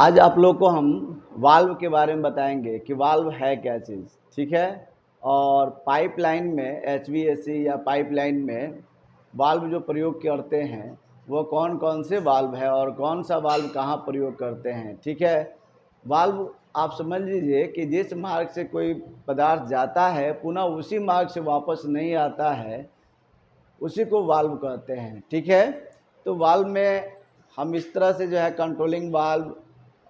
आज आप लोग को हम वाल्व के बारे में बताएंगे कि वाल्व है क्या चीज़, ठीक है। और पाइपलाइन में एचवीएसी या पाइपलाइन में वाल्व जो प्रयोग करते हैं वो कौन कौन से वाल्व है और कौन सा वाल्व कहाँ प्रयोग करते हैं, ठीक है। वाल्व आप समझ लीजिए कि जिस मार्ग से कोई पदार्थ जाता है पुनः उसी मार्ग से वापस नहीं आता है, उसी को वाल्व कहते हैं, ठीक है। तो वाल्व में हम इस तरह से जो है कंट्रोलिंग वाल्व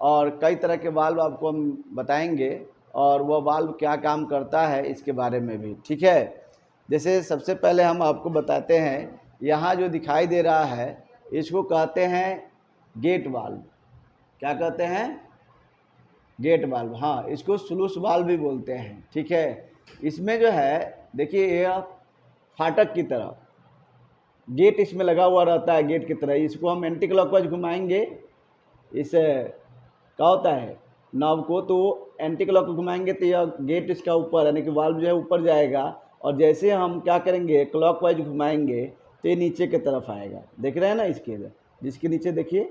और कई तरह के वाल्व आपको हम बताएंगे और वह वाल्व क्या काम करता है इसके बारे में भी, ठीक है। जैसे सबसे पहले हम आपको बताते हैं, यहाँ जो दिखाई दे रहा है इसको कहते हैं गेट वाल्व। क्या कहते हैं? Gate valve. हाँ, इसको स्लूस वाल्व भी बोलते हैं, ठीक है। इसमें जो है देखिए यह फाटक की तरह गेट इसमें लगा हुआ रहता है, गेट की तरह। इसको हम एंटी क्लॉकवाइज घुमाएंगे, इस क्या होता है नॉब को, तो एंटी क्लॉक घुमाएंगे तो यह गेट इसका ऊपर यानी कि वाल्व जो है ऊपर जाएगा, और जैसे हम क्या करेंगे क्लॉकवाइज घुमाएंगे तो ये नीचे की तरफ आएगा। देख रहे हैं ना इसके जिसके नीचे देखिए।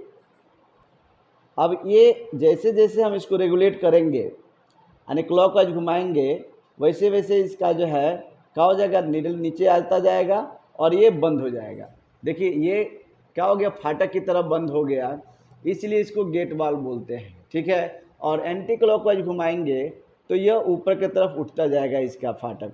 अब ये जैसे जैसे हम इसको रेगुलेट करेंगे यानी क्लॉकवाइज घुमाएंगे, वैसे वैसे इसका जो है क्या हो जाएगा, नीडल नीचे आता जाएगा और ये बंद हो जाएगा। देखिए ये क्या हो गया, फाटक की तरफ बंद हो गया, इसलिए इसको गेट वाल्व बोलते हैं, ठीक है। और एंटी क्लॉकवाइज घुमाएंगे तो यह ऊपर की तरफ उठता जाएगा इसका फाटक,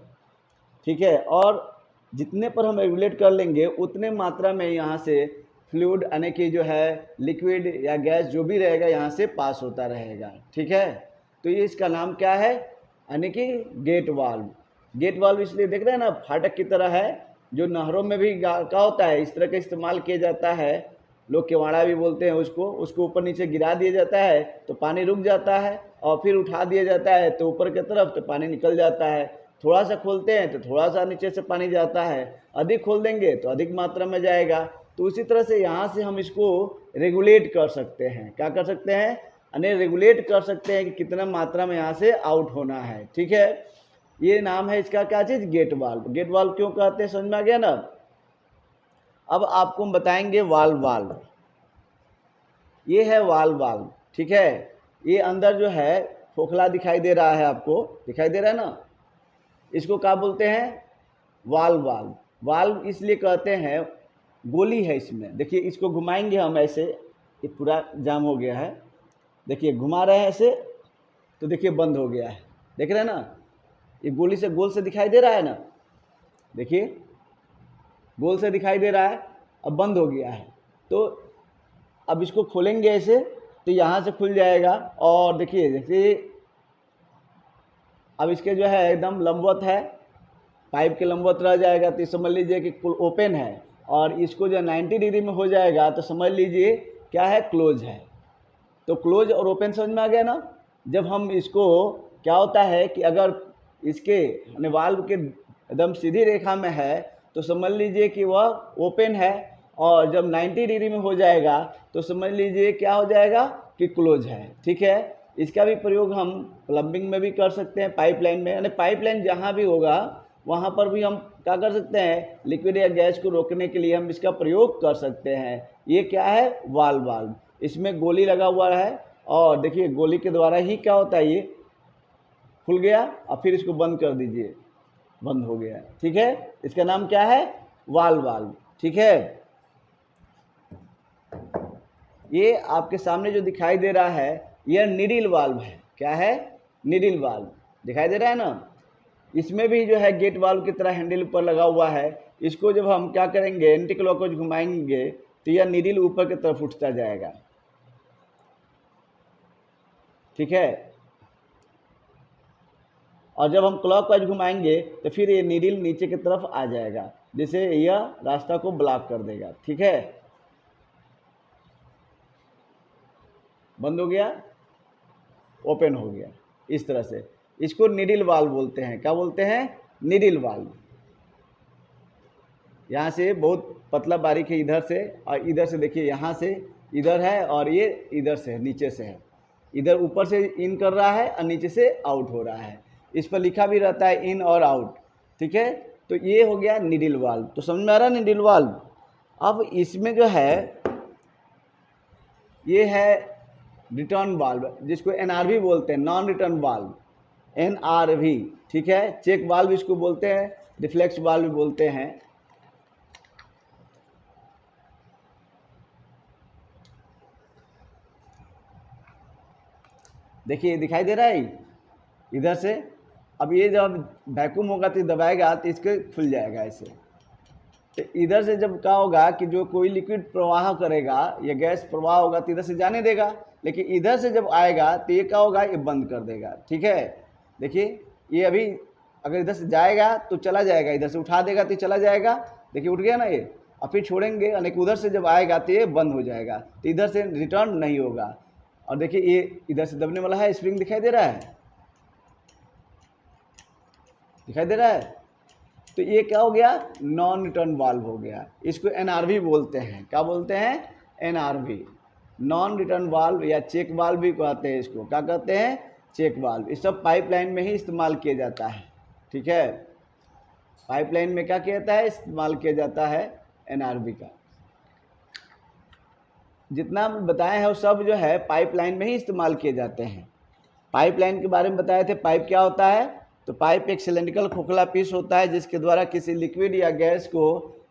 ठीक है। और जितने पर हम रेगुलेट कर लेंगे उतने मात्रा में यहाँ से फ्लूइड यानी कि जो है लिक्विड या गैस जो भी रहेगा यहाँ से पास होता रहेगा, ठीक है। तो ये इसका नाम क्या है, यानी कि गेट वाल्व। गेट वाल्व इसलिए देख रहे हैं ना फाटक की तरह है, जो नहरों में भी क्या होता है इस तरह का इस्तेमाल किया जाता है, लोग केवाड़ा भी बोलते हैं उसको ऊपर नीचे गिरा दिया जाता है तो पानी रुक जाता है, और फिर उठा दिया जाता है तो ऊपर की तरफ तो पानी निकल जाता है। थोड़ा सा खोलते हैं तो थोड़ा सा नीचे से पानी जाता है, अधिक खोल देंगे तो अधिक मात्रा में जाएगा। तो उसी तरह से यहाँ से हम इसको रेगुलेट कर सकते हैं। क्या कर सकते हैं, यानी रेगुलेट कर सकते हैं कि कितना मात्रा में यहाँ से आउट होना है, ठीक है। ये नाम है इसका क्या चीज़, गेट वाल्व। गेट वाल्व क्यों कहते हैं समझ में आ गया ना। अब आपको हम बताएंगे वाल्व। वाल्व ये है वाल्व, ठीक है। ये अंदर जो है खोखला दिखाई दे रहा है, आपको दिखाई दे रहा है ना, इसको क्या बोलते हैं, वाल्व। वाल्व इसलिए कहते हैं, गोली है इसमें। देखिए इसको घुमाएंगे हम ऐसे, ये पूरा जाम हो गया है, देखिए घुमा रहे हैं ऐसे तो देखिए बंद हो गया है, देख रहे हैं ना, ये गोली से गोल से दिखाई दे रहा है ना, देखिए गोल से दिखाई दे रहा है, अब बंद हो गया है। तो अब इसको खोलेंगे ऐसे तो यहाँ से खुल जाएगा, और देखिए जैसे अब इसके जो है एकदम लंबवत है, पाइप के लंबवत रह जाएगा तो समझ लीजिए कि ओपन है, और इसको जो 90 डिग्री में हो जाएगा तो समझ लीजिए क्या है, क्लोज है। तो क्लोज और ओपन समझ में आ गया ना। जब हम इसको क्या होता है कि अगर इसके वाल्व के एकदम सीधी रेखा में है तो समझ लीजिए कि वह ओपन है, और जब 90 डिग्री में हो जाएगा तो समझ लीजिए क्या हो जाएगा कि क्लोज है, ठीक है। इसका भी प्रयोग हम प्लम्बिंग में भी कर सकते हैं, पाइपलाइन में, यानी पाइपलाइन जहाँ भी होगा वहाँ पर भी हम क्या कर सकते हैं, लिक्विड या गैस को रोकने के लिए हम इसका प्रयोग कर सकते हैं। ये क्या है, वाल्व। इसमें गोली लगा हुआ है, और देखिए गोली के द्वारा ही क्या होता है, ये खुल गया और फिर इसको बंद कर दीजिए, बंद हो गया, ठीक है। इसका नाम क्या है, वाल्व, ठीक है। ये आपके सामने जो दिखाई दे रहा है यह निडिल वाल्व है। क्या है, निडिल वाल्व दिखाई दे रहा है ना। इसमें भी जो है गेट वाल्व की तरह हैंडल ऊपर लगा हुआ है। इसको जब हम क्या करेंगे एंटी क्लॉकवाइज घुमाएंगे तो यह निडिल ऊपर की तरफ उठता जाएगा, ठीक है। और जब हम क्लॉकवाइज घुमाएंगे तो फिर ये नीडल नीचे की तरफ आ जाएगा, जिससे यह रास्ता को ब्लॉक कर देगा, ठीक है। बंद हो गया, ओपन हो गया, इस तरह से। इसको नीडल वाल्व बोलते हैं। क्या बोलते हैं, नीडल वाल्व। यहाँ से बहुत पतला बारीक है इधर से, और इधर से देखिए यहाँ से इधर है, और ये इधर से नीचे से है, इधर ऊपर से इन कर रहा है और नीचे से आउट हो रहा है। इस पर लिखा भी रहता है इन और आउट, ठीक है। तो ये हो गया निडिल वाल्व। तो समझ में आ रहा है निडिल वाल्व। अब इसमें जो है ये है रिटर्न वाल्व, जिसको एनआरवी बोलते हैं, नॉन रिटर्न वाल्व, एनआरवी, ठीक है। चेक वाल्व इसको बोलते हैं, रिफ्लेक्स वाल्व भी बोलते हैं। देखिए दिखाई दे रहा है इधर से। अब ये जब वैक्यूम होगा तो दबाएगा तो इसके खुल जाएगा ऐसे। तो इधर से जब क्या होगा कि जो कोई लिक्विड प्रवाह करेगा या गैस प्रवाह होगा तो इधर से जाने देगा, लेकिन इधर से जब आएगा तो ये क्या होगा, ये बंद कर देगा, ठीक है। देखिए ये अभी अगर इधर से जाएगा तो चला जाएगा, इधर से उठा देगा तो चला जाएगा, देखिए उठ गया ना ये। और फिर छोड़ेंगे, यानी कि उधर से जब आएगा तो ये बंद हो जाएगा, तो इधर से रिटर्न नहीं होगा। और देखिए ये इधर से दबने वाला है, स्प्रिंग दिखाई दे रहा है, दिखाई दे रहा है। तो ये क्या हो गया, नॉन रिटर्न वाल्व हो गया। इसको एनआरवी बोलते हैं, क्या बोलते हैं, एनआरवी, नॉन रिटर्न वाल्व या चेक वाल्व भी कहते हैं। इसको क्या कहते हैं, चेक वाल्व। इस सब पाइपलाइन में ही इस्तेमाल किया जाता है, ठीक है। पाइपलाइन में क्या किया जाता है, इस्तेमाल किया जाता है एनआरवी का। जितना हम बताए हैं वो सब जो है पाइपलाइन में ही इस्तेमाल किए जाते हैं। पाइपलाइन के बारे में बताए थे। पाइप क्या होता है, तो पाइप एक सिलेंड्रिकल खोखला पीस होता है जिसके द्वारा किसी लिक्विड या गैस को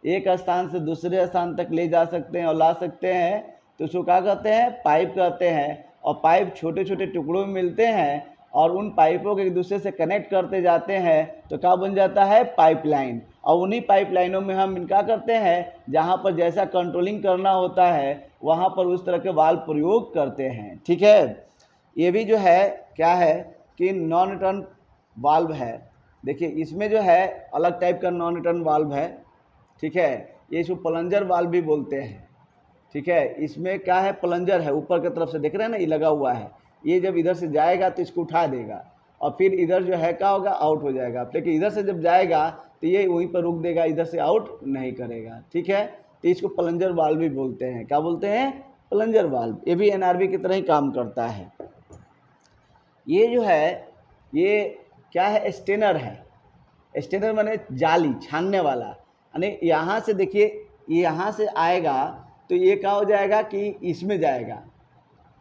एक स्थान से दूसरे स्थान तक ले जा सकते हैं और ला सकते हैं, तो उसको क्या कहते हैं, पाइप कहते हैं। और पाइप छोटे छोटे टुकड़ों में मिलते हैं और उन पाइपों को एक दूसरे से कनेक्ट करते जाते हैं, तो क्या बन जाता है, पाइपलाइन। और उन्हीं पाइपलाइनों में हम क्या करते हैं, जहाँ पर जैसा कंट्रोलिंग करना होता है वहाँ पर उस तरह के वाल्व प्रयोग करते हैं, ठीक है। ये भी जो है क्या है कि नॉन रिटर्न वाल्व है। देखिए इसमें जो है अलग टाइप का नॉन रिटर्न वाल्व है, ठीक है। ये इसको प्लंजर वाल्व भी बोलते हैं, ठीक है। इसमें क्या है, प्लंजर है, ऊपर की तरफ से देख रहे हैं ना, ये लगा हुआ है। ये जब इधर से जाएगा तो इसको उठा देगा और फिर इधर जो है क्या होगा, आउट हो जाएगा। लेकिन इधर से जब जाएगा तो ये वहीं पर रुक देगा, इधर से आउट नहीं करेगा, ठीक है। तो इसको प्लंजर वाल्व भी बोलते हैं। क्या बोलते हैं, प्लंजर वाल्व। ये भी एनआरवी की तरह ही काम करता है। ये जो है ये क्या है, स्टेनर है। स्टेनर माने जाली, छानने वाला। यानी यहाँ से देखिए, ये यहाँ से आएगा तो ये क्या हो जाएगा कि इसमें जाएगा,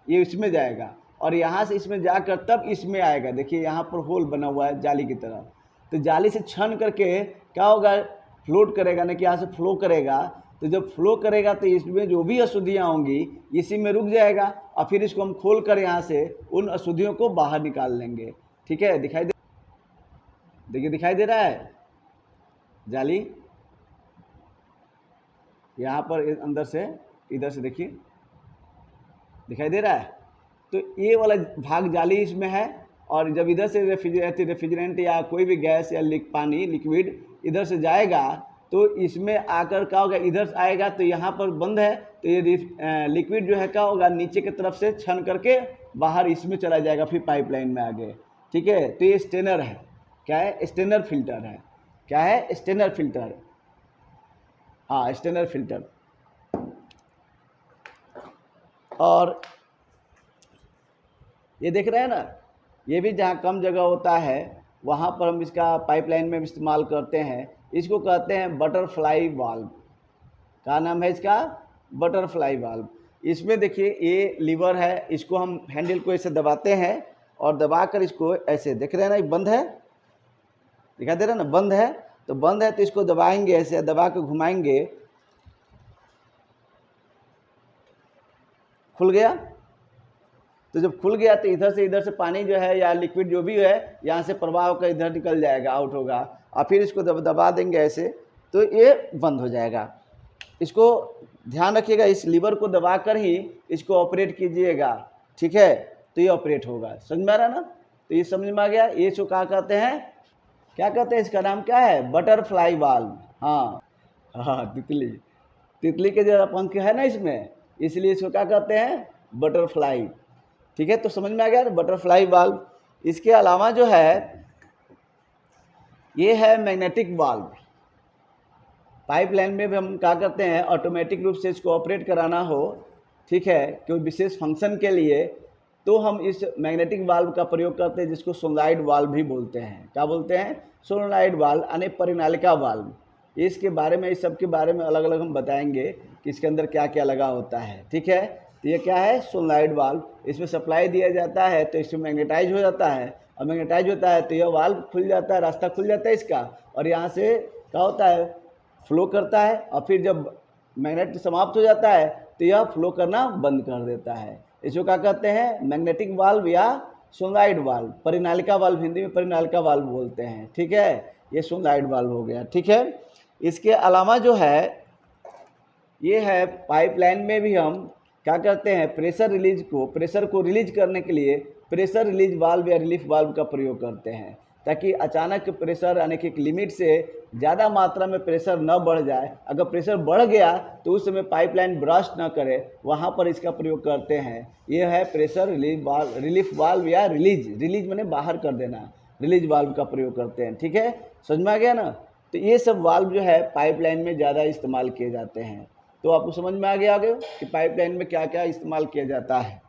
ये इसमें जाएगा और यहाँ से इसमें जाकर तब इसमें आएगा। देखिए यहाँ पर होल बना हुआ है जाली की तरह, तो जाली से छान करके क्या होगा, फ्लोट करेगा, ना कि यहाँ से फ्लो करेगा। तो जब फ्लो करेगा तो इसमें जो भी अशुद्धियाँ होंगी इसी में रुक जाएगा और फिर इसको हम खोल कर यहाँ से उन अशुद्धियों को बाहर निकाल लेंगे, ठीक है। देखिए दिखाई दे रहा है जाली, यहाँ पर अंदर से इधर से देखिए दिखाई दे रहा है। तो ये वाला भाग जाली इसमें है और जब इधर से रेफ्रिजरेंट या कोई भी गैस या पानी लिक्विड इधर से जाएगा तो इसमें आकर क्या होगा, इधर से आएगा तो यहाँ पर बंद है, तो ये लिक्विड जो है क्या होगा, नीचे की तरफ से छन करके बाहर इसमें चला जाएगा, फिर पाइपलाइन में आगे, ठीक है। तो ये स्टेनर है, क्या है, स्टेनर फिल्टर है। क्या है, स्टेनर फिल्टर, हाँ स्टेनर फिल्टर। और ये देख रहे हैं ना, ये भी जहाँ कम जगह होता है वहाँ पर हम इसका पाइपलाइन में इस्तेमाल करते हैं। इसको कहते हैं बटरफ्लाई वाल्व। क्या नाम है इसका, बटरफ्लाई वाल्व। इसमें देखिए ये लीवर है, इसको हम हैंडल को ऐसे दबाते हैं और दबाकर इसको ऐसे, देख रहे हैं ना, बंद है, दिखाई दे रहा है ना, बंद है। तो बंद है तो इसको दबाएंगे, ऐसे दबा के घुमाएंगे, खुल गया। तो जब खुल गया तो इधर से पानी जो है या लिक्विड जो भी है यहाँ से प्रवाह होकर इधर निकल जाएगा, आउट होगा। और फिर इसको दबा देंगे ऐसे तो ये बंद हो जाएगा। इसको ध्यान रखिएगा, इस लीवर को दबाकर ही इसको ऑपरेट कीजिएगा, ठीक है। तो ये ऑपरेट होगा, समझ में आ रहा ना। तो ये समझ में आ गया। ये इसको क्या कहते हैं, क्या कहते हैं, इसका नाम क्या है, बटरफ्लाई वाल्व। हाँ हाँ, तितली, तितली के जरा पंख है ना इसमें, इसलिए इसको क्या कहते हैं, बटरफ्लाई, ठीक है। तो समझ में आ गया बटरफ्लाई वाल्व। इसके अलावा जो है ये है मैग्नेटिक वाल्व। पाइपलाइन में भी हम क्या करते हैं, ऑटोमेटिक रूप से इसको ऑपरेट कराना हो, ठीक है, कोई विशेष फंक्शन के लिए, तो हम इस मैग्नेटिक वाल्व का प्रयोग करते हैं, जिसको सोलेनॉइड वाल्व भी बोलते हैं। क्या बोलते हैं, सोलेनॉइड वाल्व यानी परिनालिका वाल्व। इसके बारे में, इस सब के बारे में अलग अलग हम बताएंगे कि इसके अंदर क्या क्या लगा होता है, ठीक है। तो ये क्या है, सोलेनॉइड वाल्व। इसमें सप्लाई दिया जाता है तो इसमें मैग्नेटाइज हो जाता है, और मैग्नेटाइज होता है तो यह वाल्व खुल जाता है, रास्ता खुल जाता है इसका, और यहाँ से क्या होता है, फ्लो करता है। और फिर जब मैग्नेट समाप्त हो जाता है तो यह फ्लो करना बंद कर देता है। इसको क्या कहते हैं, मैग्नेटिक वाल्व या सोलेनॉइड वाल्व। परिनालिका वाल्व, हिंदी में परिनालिका वाल्व बोलते हैं। ठीक है, ये सोलेनॉइड वाल्व हो गया। ठीक है, इसके अलावा जो है ये है, पाइपलाइन में भी हम क्या करते हैं, प्रेशर को रिलीज करने के लिए प्रेशर रिलीज वाल्व या रिलीफ वाल्व का प्रयोग करते हैं, ताकि अचानक प्रेशर यानी कि एक लिमिट से ज़्यादा मात्रा में प्रेशर न बढ़ जाए। अगर प्रेशर बढ़ गया तो उस समय पाइपलाइन ब्रस्ट न करे, वहाँ पर इसका प्रयोग करते हैं। ये है प्रेशर रिलीफ वाल्व या रिलीज माने बाहर कर देना, रिलीज वाल्व का प्रयोग करते हैं। ठीक है, समझ में आ गया ना। तो ये सब वाल्व जो है पाइपलाइन में ज़्यादा इस्तेमाल किए जाते हैं। तो आपको समझ में आ गया आगे कि पाइपलाइन में क्या क्या इस्तेमाल किया जाता है।